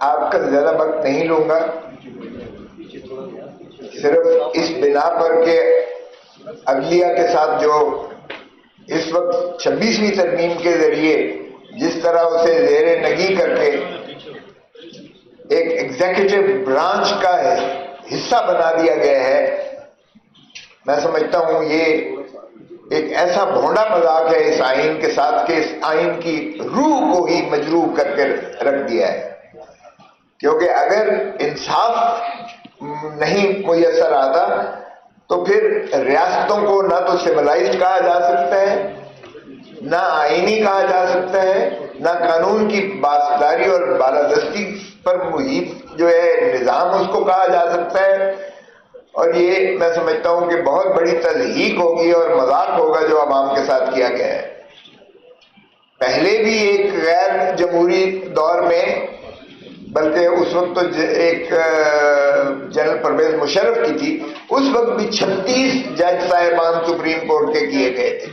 آپ کا زیادہ وقت نہیں لوں گا، صرف اس بنا پر کہ عدلیہ کے ساتھ جو اس وقت 26ویں ترمیم کے ذریعے جس طرح اسے زیر نگی کر کے ایک ایگزیکٹو برانچ کا حصہ بنا دیا گیا ہے، میں سمجھتا ہوں یہ ایک ایسا بھونڈا مذاق ہے اس آئین کے ساتھ کہ اس آئین کی روح کو ہی مجروح کر کے رکھ دیا ہے. کیونکہ اگر انصاف نہیں میسر آتا تو پھر ریاستوں کو نہ تو سویلائزڈ کہا جا سکتا ہے، نہ آئینی کہا جا سکتا ہے، نہ قانون کی پاسداری اور بالادستی پر محیط جو ہے نظام اس کو کہا جا سکتا ہے. اور یہ میں سمجھتا ہوں کہ بہت بڑی تضحیک ہوگی اور مذاق ہوگا جو عوام کے ساتھ کیا گیا ہے. پہلے بھی ایک غیر جمہوری دور میں، بلکہ اس وقت تو ایک جنرل پرویز مشرف کی تھی، اس وقت بھی 36 جج صاحبان سپریم کورٹ کے کیے گئے تھے،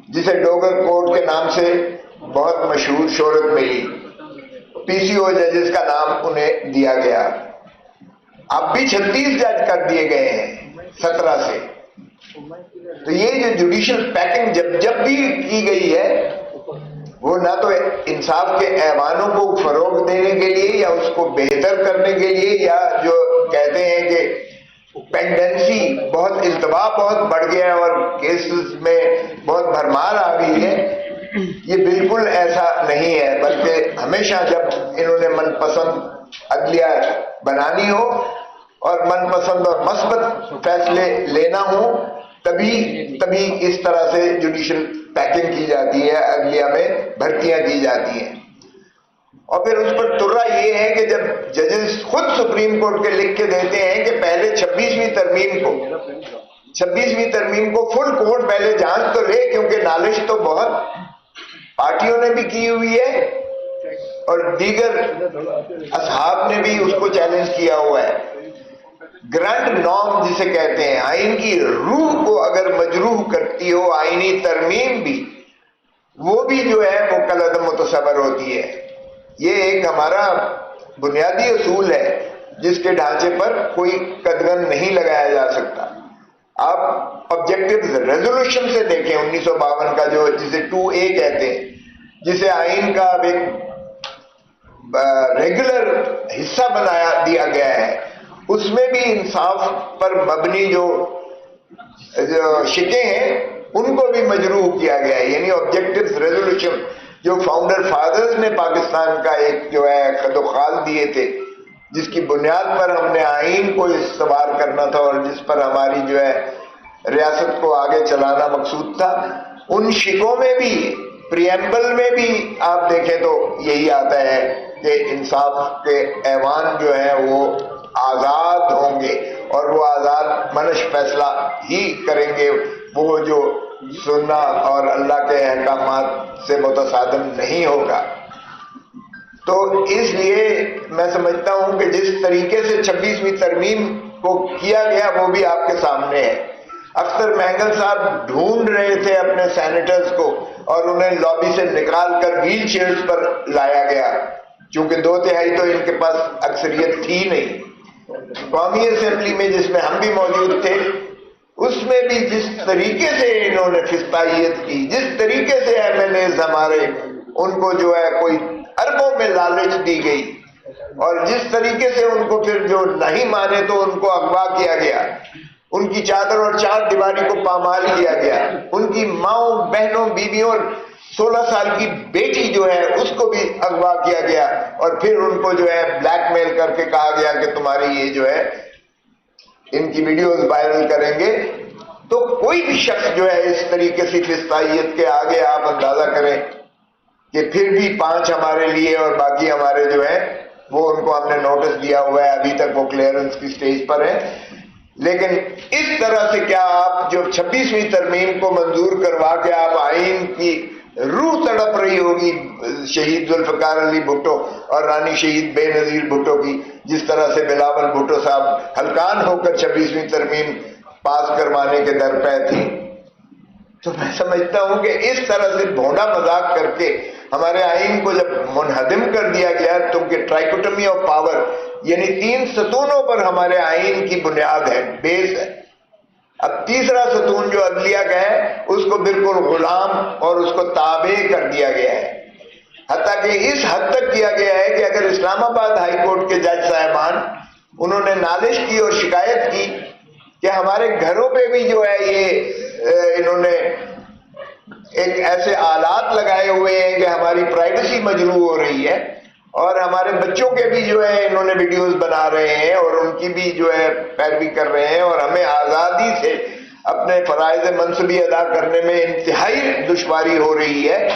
جسے ڈوگر کورٹ کے نام سے بہت مشہور شہرت ملی. پی سی او ججز کا نام انہیں دیا گیا. اب بھی 36 جج کر دیے گئے ہیں 17 سے. تو یہ جو جوڈیشل پیکنگ جب بھی کی گئی ہے وہ نہ تو انصاف کے ایوانوں کو فروغ دینے کے لیے یا اس کو بہتر کرنے کے لیے، یا جو کہتے ہیں کہ پینڈنسی بہت التوا بہت بڑھ گیا ہے اور کیسز میں بہت بھرمار آ گئی ہے، یہ بالکل ایسا نہیں ہے. بلکہ ہمیشہ جب انہوں نے من پسند عدلیہ بنانی ہو اور من پسند اور مثبت فیصلے لینا ہو تبھی اس طرح سے جوڈیشل پیکنگ کی جاتی ہے، عدلیہ میں بھرتیاں کی جاتی ہیں. اور پھر اس پر ترا یہ ہے کہ جب ججز خود سپریم کورٹ کے لکھ کے دیتے ہیں کہ پہلے 26ویں ترمیم کو فل کورٹ پہلے جانچ تو لے، کیونکہ نالش تو بہت پارٹیوں نے بھی کی ہوئی ہے اور دیگر اصحاب نے بھی اس کو چیلنج کیا ہوا ہے. گرانٹ نارم جسے کہتے ہیں، آئین کی روح کو اگر مجروح کرتی ہو آئینی ترمیم بھی، وہ بھی جو ہے وہ کالعدم متصور ہوتی ہے. یہ ایک ہمارا بنیادی اصول ہے جس کے ڈھانچے پر کوئی قدغن نہیں لگایا جا سکتا. آپ آبجیکٹو ریزولوشن سے دیکھیں 1952 کا جو جسے 2A کہتے ہیں، جسے آئین کا ایک ریگولر حصہ بنا دیا گیا ہے، اس میں بھی انصاف پر مبنی جو شکیں ہیں ان کو بھی مجروح کیا گیا ہے. یعنی آبجیکٹو ریزولوشن جو فاؤنڈر فادرز نے پاکستان کا ایک جو ہے خد و خال دیے تھے، جس کی بنیاد پر ہم نے آئین کو استوار کرنا تھا اور جس پر ہماری جو ہے ریاست کو آگے چلانا مقصود تھا، ان شکوں میں بھی پریمبل میں بھی آپ دیکھیں تو یہی آتا ہے کہ انصاف کے ایوان جو ہیں وہ آزاد ہوں گے اور وہ آزاد منش فیصلہ ہی کریں گے، وہ جو سننا اور اللہ کے احکامات سے متصادم نہیں ہوگا. تو اس لیے میں سمجھتا ہوں کہ جس طریقے سے 26ویں ترمیم کو کیا گیا وہ بھی آپ کے سامنے ہے. اختر مینگل صاحب ڈھونڈ رہے تھے اپنے سینیٹرز کو اور انہیں لابی سے نکال کر ویل چیئرز پر لایا گیا، چونکہ 2/3 تو ان کے پاس اکثریت تھی نہیں. قومی اسمبلی میں جس میں ہم بھی موجود تھے، اس میں بھی جس طریقے سے انہوں نے فستائیت کی، جس طریقے سے ایم ایل ایز ہمارے ان کو جو ہے کوئی اربوں میں لالچ دی گئی، اور جس طریقے سے ان کو پھر جو نہیں مانے تو ان کو اغوا کیا گیا، ان کی چادر اور چار دیواری کو پامال کیا گیا، ان کی ماؤں بہنوں بیویوں اور 16 سال کی بیٹی جو ہے اس کو بھی اغوا کیا گیا، اور پھر ان کو جو ہے بلیک میل کر کے کہا گیا کہ تمہاری یہ جو ہے ان کی ویڈیوز وائرل کریں گے. تو کوئی بھی شخص جو ہے اس طریقے سے فستائیت کے آگے آپ اندازہ کریں کہ پھر بھی 5 ہمارے لیے اور باقی ہمارے جو ہے وہ ان کو ہم نے نوٹس دیا ہوا ہے، ابھی تک وہ کلیئرنس کی سٹیج پر ہیں. لیکن اس طرح سے کیا آپ جو 26ویں ترمیم کو منظور کروا کے آپ آئین کی روح تڑپ رہی ہوگی شہید ذوالفقار علی بھٹو اور رانی شہید بے نظیر بھٹو کی، جس طرح سے بلاول بھٹو صاحب ہلکان ہو کر 26ویں ترمیم پاس کروانے کے درپے تھی. تو میں سمجھتا ہوں کہ اس طرح سے بھونڈا مذاق کر کے ہمارے آئین کو جب منہدم کر دیا گیا تو کہ ٹرائکوٹمی آف پاور، یعنی 3 ستونوں پر ہمارے آئین کی بنیاد ہے، بیس ہے. اب تیسرا ستون جو عدلیہ کا ہے اس کو بالکل غلام اور اس کو تابع کر دیا گیا ہے. حتیٰ کہ اس حد تک کیا گیا ہے کہ اگر اسلام آباد ہائی کورٹ کے جج صاحبان انہوں نے نالش کی اور شکایت کی کہ ہمارے گھروں پہ بھی جو ہے یہ انہوں نے ایک ایسے آلات لگائے ہوئے ہیں کہ ہماری پرائیویسی مجروح ہو رہی ہے، اور ہمارے بچوں کے بھی جو ہے انہوں نے ویڈیوز بنا رہے ہیں اور ان کی بھی جو ہے پیروی کر رہے ہیں، اور ہمیں آزادی سے اپنے فرائض منصبی ادا کرنے میں انتہائی دشواری ہو رہی ہے.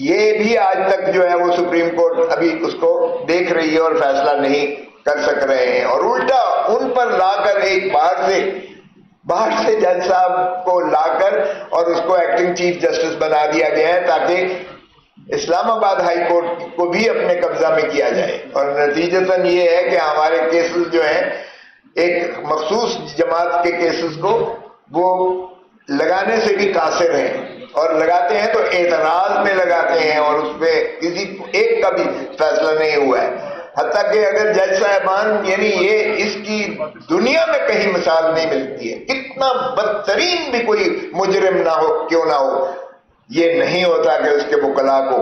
یہ بھی آج تک جو ہے وہ سپریم کورٹ ابھی اس کو دیکھ رہی ہے اور فیصلہ نہیں کر سک رہے ہیں، اور الٹا ان پر لا کر ایک باہر سے جج صاحب کو لا کر اور اس کو ایکٹنگ چیف جسٹس بنا دیا گیا ہے تاکہ اسلام آباد ہائی کورٹ کو بھی اپنے قبضہ میں کیا جائے. اور نتیجتاً یہ ہے کہ ہمارے کیسز جو ہیں ایک مخصوص جماعت کے کیسز کو وہ لگانے سے بھی قاصر ہیں، اور لگاتے ہیں تو اعتراض میں لگاتے ہیں اور اس پہ کسی ایک کا بھی فیصلہ نہیں ہوا ہے. حتیٰ کہ اگر جج صاحبان، یعنی یہ اس کی دنیا میں کہیں مثال نہیں ملتی ہے، کتنا بدترین بھی کوئی مجرم نہ ہو کیوں نہ ہو، یہ نہیں ہوتا کہ اس کے وکلاء کو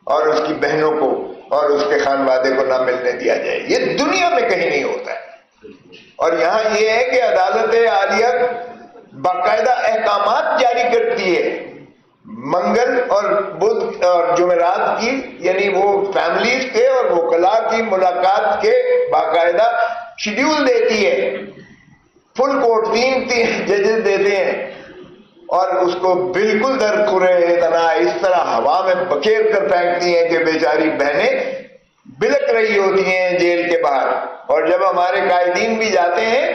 اور اس کی بہنوں کو اور اس کے خانوادے کو نہ ملنے دیا جائے. یہ دنیا میں کہیں نہیں ہوتا ہے. اور یہاں یہ ہے کہ عدالت عالیہ باقاعدہ احکامات جاری کرتی ہے منگل اور بدھ اور جمعرات کی، یعنی وہ فیملیز کے اور وکلاء کی ملاقات کے باقاعدہ شیڈیول دیتی ہے. فل کورٹ 3 ججز دیتے ہیں اور اس کو بالکل درخورے اتنا اس طرح ہوا میں بکھیر کر پھینکتی ہیں کہ بیچاری بہنیں بلک رہی ہوتی ہیں جیل کے باہر. اور جب ہمارے قائدین بھی جاتے ہیں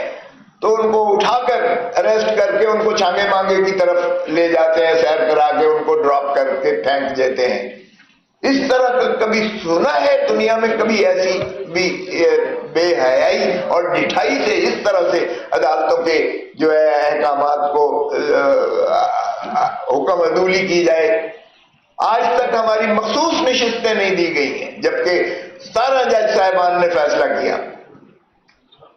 تو ان کو اٹھا کر اریسٹ کر کے ان کو چھانگے مانگے کی طرف لے جاتے ہیں، سیر کرا کے ان کو ڈراپ کر کے پھینک دیتے ہیں. اس طرح کبھی سنا ہے دنیا میں کبھی ایسی بھی بے حیائی اور ڈٹھائی سے اس طرح سے عدالتوں کے جو ہے احکامات کو حکم عدولی کی جائے؟ آج تک ہماری مخصوص نشستیں نہیں دی گئی ہیں جبکہ 17 جج صاحبان نے فیصلہ کیا.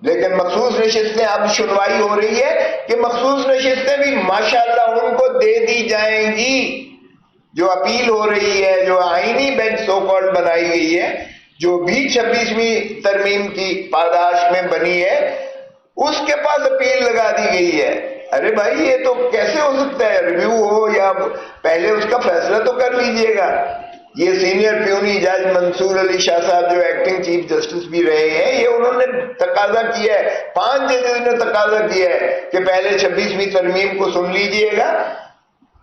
لیکن مخصوص نشستیں اب سنوائی ہو رہی ہے کہ مخصوص نشستیں بھی ماشاءاللہ ان کو دے دی جائیں گی. جو اپیل ہو رہی ہے، جو آئینی بینچ سو کالڈ بنائی گئی ہے، جو بھی 26ویں ترمیم کی پاداش میں بنی ہے، اس کے پاس اپیل لگا دی گئی ہے. ارے بھائی یہ تو کیسے ہو سکتا ہے؟ ریویو ہو یا پہلے اس کا فیصلہ تو کر لیجئے گا. یہ سینئر پیونی جج منصور علی شاہ صاحب جو ایکٹنگ چیف جسٹس بھی رہے ہیں، یہ انہوں نے تقاضا کیا ہے، 5 ججز نے تقاضا کیا ہے کہ پہلے 26ویں ترمیم کو سن لیجئے گا،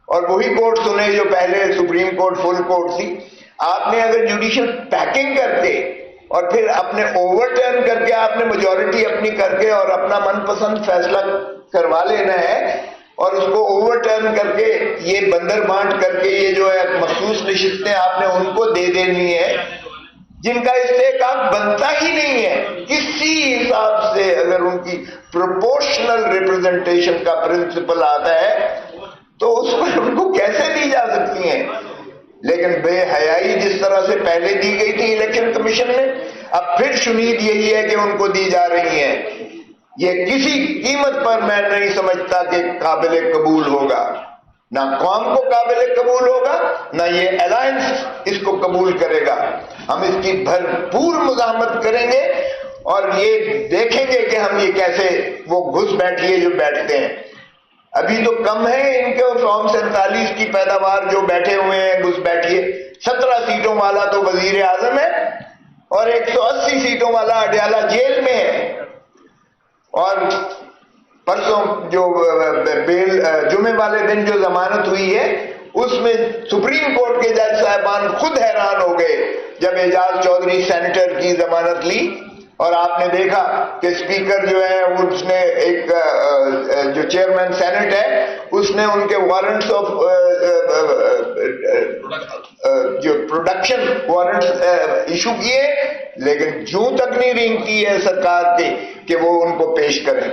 اور وہی کورٹ سنے جو پہلے سپریم کورٹ فل کورٹ تھی. آپ نے اگر جوڈیشل پیکنگ کر کے اور پھر اپنے اوور ٹرن کر کے آپ نے میجورٹی اپنی کر کے اور اپنا من پسند فیصلہ کروا لینا ہے اور اس کو اوور ٹرن کر کے یہ بندر بانٹ کر کے یہ جو ہے مخصوص نشستیں آپ نے ان کو دے دینی ہے جن کا استحقاق بنتا ہی نہیں ہے. کسی حساب سے اگر ان کی پروپورشنل ریپرزنٹیشن کا پرنسپل آتا ہے تو اس پر ان کو کیسے دی جا سکتی ہیں؟ لیکن بے حیائی جس طرح سے پہلے دی گئی تھی الیکشن کمیشن نے، اب پھر شنید یہی ہے کہ ان کو دی جا رہی ہیں. یہ کسی قیمت پر میں نہیں سمجھتا کہ قابل قبول ہوگا، نہ قوم کو قابل قبول ہوگا، نہ یہ الائنس اس کو قبول کرے گا. ہم اس کی بھرپور مزاحمت کریں گے اور یہ دیکھیں گے کہ ہم یہ کیسے وہ گھس بیٹھیے جو بیٹھتے ہیں. ابھی تو کم ہے ان کے فارم 47 کی پیداوار جو بیٹھے ہوئے ہیں گھس بیٹھیے. 17 سیٹوں والا تو وزیر اعظم ہے اور 180 سیٹوں والا اڈیالہ جیل میں ہے. اور پرسوں جو جمعے والے دن جو ضمانت ہوئی ہے اس میں سپریم کورٹ کے جج صاحبان خود حیران ہو گئے جب اعجاز چودھری سینیٹر کی ضمانت لی. اور آپ نے دیکھا کہ اسپیکر جو ہے اس نے ایک جو چیئرمین سینٹ ہے اس نے ان کے وارنٹس آف جو پروڈکشن وارنٹس ایشو کیے، لیکن جوں تک نہیں رنگ کی ہے سرکار کے کہ وہ ان کو پیش کریں.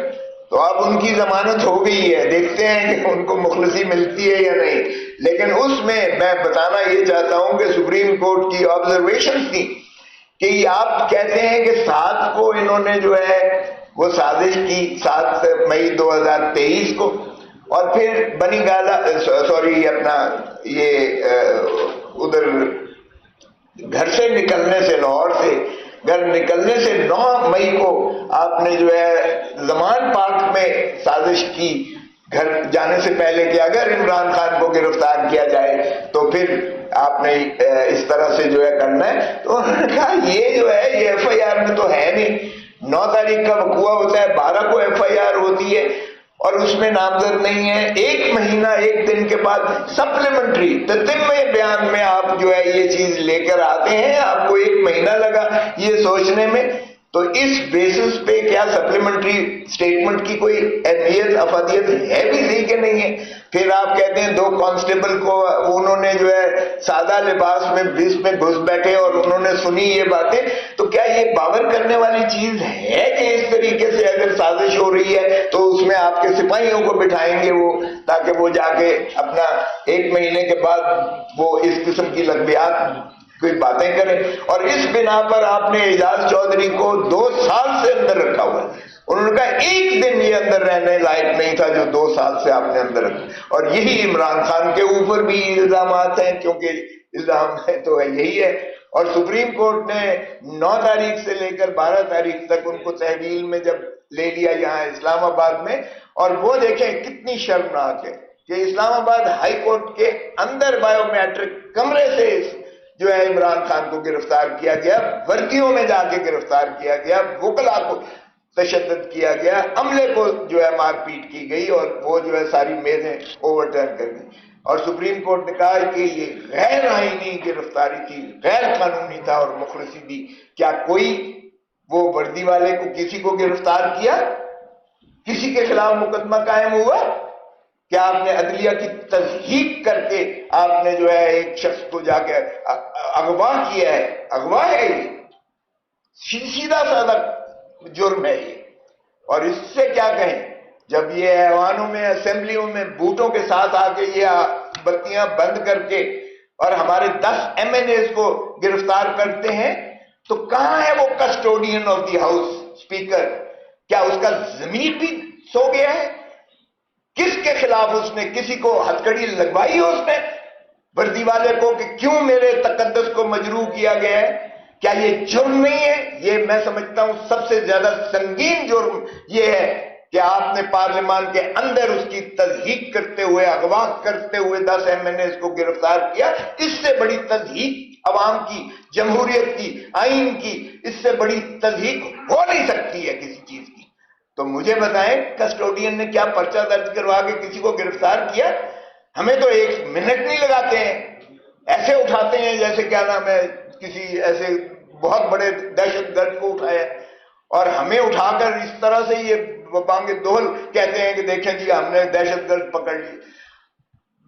تو اب ان کی ضمانت ہو گئی ہے، دیکھتے ہیں کہ ان کو مخلصی ملتی ہے یا نہیں. لیکن اس میں بتانا یہ چاہتا ہوں کہ سپریم کورٹ کی آبزرویشن تھی کہ آپ کہتے ہیں کہ 7 کو انہوں نے جو ہے وہ سازش کی، 7 مئی 2023 کو، اور پھر بنی گالا سوری اپنا یہ ادھر گھر سے نکلنے سے، لاہور سے گھر نکلنے سے 9 مئی کو آپ نے جو ہے زمان پارک میں سازش کی گھر جانے سے پہلے کہ اگر عمران خان کو گرفتار کیا جائے تو پھر آپ نے اس طرح سے جو ہے کرنا ہے. تو انہوں نے کہا یہ جو ہے یہ ایف آئی آر میں تو ہے نہیں. 9 تاریخ کا وقوع ہوتا ہے، 12 کو ایف آئی آر ہوتی ہے اور اس میں نامزد نہیں ہے. 1 مہینہ 1 دن کے بعد سپلیمنٹری تتمہ بیان میں آپ جو ہے یہ چیز لے کر آتے ہیں. آپ کو 1 مہینہ لگا یہ سوچنے میں. تو اس بیسس پہ کیا سپلیمنٹری سٹیٹمنٹ کی کوئی اہمیت افادیت ہے بھی صحیح کہ نہیں ہے؟ پھر آپ کہتے ہیں 2 کانسٹیبل کو انہوں نے جو ہے سادہ لباس میں بیس میں گھس بیٹھے اور انہوں نے سنی یہ باتیں. تو کیا یہ باور کرنے والی چیز ہے کہ اس طریقے سے اگر سازش ہو رہی ہے تو اس میں آپ کے سپاہیوں کو بٹھائیں گے وہ تاکہ وہ جا کے اپنا 1 مہینے کے بعد وہ اس قسم کی لغویات کوئی باتیں کریں؟ اور اس بنا پر آپ نے اعجاز چودھری کو 2 سال سے اندر رکھا ہوا ہے. انہوں نے کہا 1 دن یہ اندر رہنے لائق نہیں تھا جو 2 سال سے آپ نے اندر رکھا. اور یہی عمران خان کے اوپر بھی الزامات ہیں کیونکہ الزام ہے تو یہی ہے. اور سپریم کورٹ نے 9 تاریخ سے لے کر 12 تاریخ تک ان کو تحویل میں جب لے لیا یہاں اسلام آباد میں، اور وہ دیکھیں کتنی شرمناک ہے کہ اسلام آباد ہائی کورٹ کے اندر بایو میٹرک کمرے سے جو ہے عمران خان کو گرفتار کیا گیا، وردیوں میں جا کے گرفتار کیا گیا، وکلا کو تشدد کیا گیا، عملے کو جو ہے مار پیٹ کی گئی اور وہ جو ہے ساری میزیں اوور ٹرن کر گئی. اور سپریم کورٹ نے کہا کہ یہ غیر آئینی گرفتاری تھی، غیر قانونی تھا اور مخلصی تھی. کیا کوئی وہ وردی والے کو کسی کو گرفتار کیا؟ کسی کے خلاف مقدمہ قائم ہوا؟ کیا آپ نے عدلیہ کی تصحیح کر کے آپ نے جو ہے ایک شخص کو جا کے اغوا کیا ہے؟ اغوا ہے یہ سیدھا سادہ جرم ہے یہ. اور اس سے کیا کہیں جب یہ ایوانوں میں اسمبلیوں میں بوٹوں کے ساتھ آ کے یہ بتیاں بند کر کے اور ہمارے 10 ایم این ایز کو گرفتار کرتے ہیں تو کہاں ہے وہ custodian of the house speaker? کیا اس کا ضمیر بھی سو گیا ہے؟ کس کے خلاف اس نے کسی کو ہتھکڑی لگوائی ہے اس نے وردی والے کو کہ کیوں میرے تقدس کو مجروح کیا گیا ہے؟ کیا یہ جرم نہیں ہے؟ یہ میں سمجھتا ہوں سب سے زیادہ سنگین جرم یہ ہے کہ آپ نے پارلیمان کے اندر اس کی تضحیق کرتے ہوئے، اغوا کرتے ہوئے 10 ایم این ایز کو گرفتار کیا. اس سے بڑی تضحیق عوام کی، جمہوریت کی، آئین کی، اس سے بڑی تضحیق ہو نہیں سکتی ہے کسی چیز کی. تو مجھے بتائیں کسٹوڈین نے کیا پرچہ درج کروا کے کسی کو گرفتار کیا؟ ہمیں تو 1 منٹ نہیں لگاتے ہیں، ایسے اٹھاتے ہیں جیسے کیا نام ہے کسی ایسے بہت بڑے دہشت گرد کو اٹھایا، اور ہمیں اٹھا کر اس طرح سے یہ بانگ دہل کہتے ہیں کہ دیکھیں جی ہم نے دہشت گرد پکڑ لی.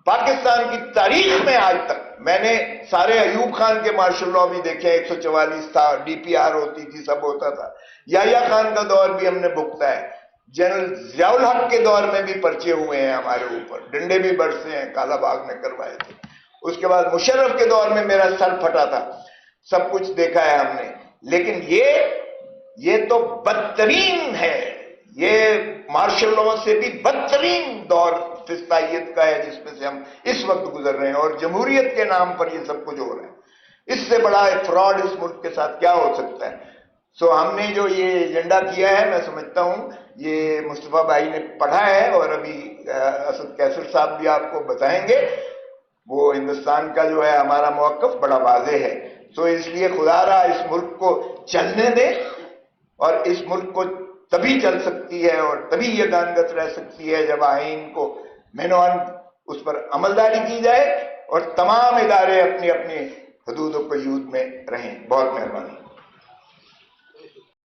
پاکستان کی تاریخ میں آج تک میں نے سارے ایوب خان کے مارشل لاء بھی دیکھے، 144 تھا، ڈی پی آر ہوتی تھی، سب ہوتا تھا. یحییٰ خان کا دور بھی ہم نے بھگتا ہے، جنرل ضیاء الحق کے دور میں بھی پرچے ہوئے ہیں ہمارے اوپر، ڈنڈے بھی برسے ہیں، کالا باغ میں کروائے تھے. اس کے بعد مشرف کے دور میں میرا سر پھٹا تھا. سب کچھ دیکھا ہے ہم نے. لیکن یہ تو بدترین ہے، یہ مارشل لاء سے بھی بدترین دور فسطائیت کا ہے جس میں سے ہم اس وقت گزر رہے ہیں، اور جمہوریت کے نام پر یہ سب کچھ ہو رہا ہے. اس سے بڑا فراڈ اس ملک کے ساتھ کیا ہو سکتا ہے؟ سو ہم نے جو یہ ایجنڈا کیا ہے، میں سمجھتا ہوں یہ مصطفیٰ بھائی نے پڑھا ہے، اور ابھی اسد کیسر صاحب بھی آپ کو بتائیں گے. وہ ہندوستان کا جو ہے ہمارا موقف بڑا واضح ہے. سو اس لیے خدا را اس ملک کو چلنے دیں، اور اس ملک کو تبھی چل سکتی ہے اور تبھی یہ گانگت رہ سکتی ہے جب آئین کو مینوان اس پر عملداری کی جائے اور تمام ادارے اپنی اپنی حدود و قیود میں رہیں. بہت مہربانی.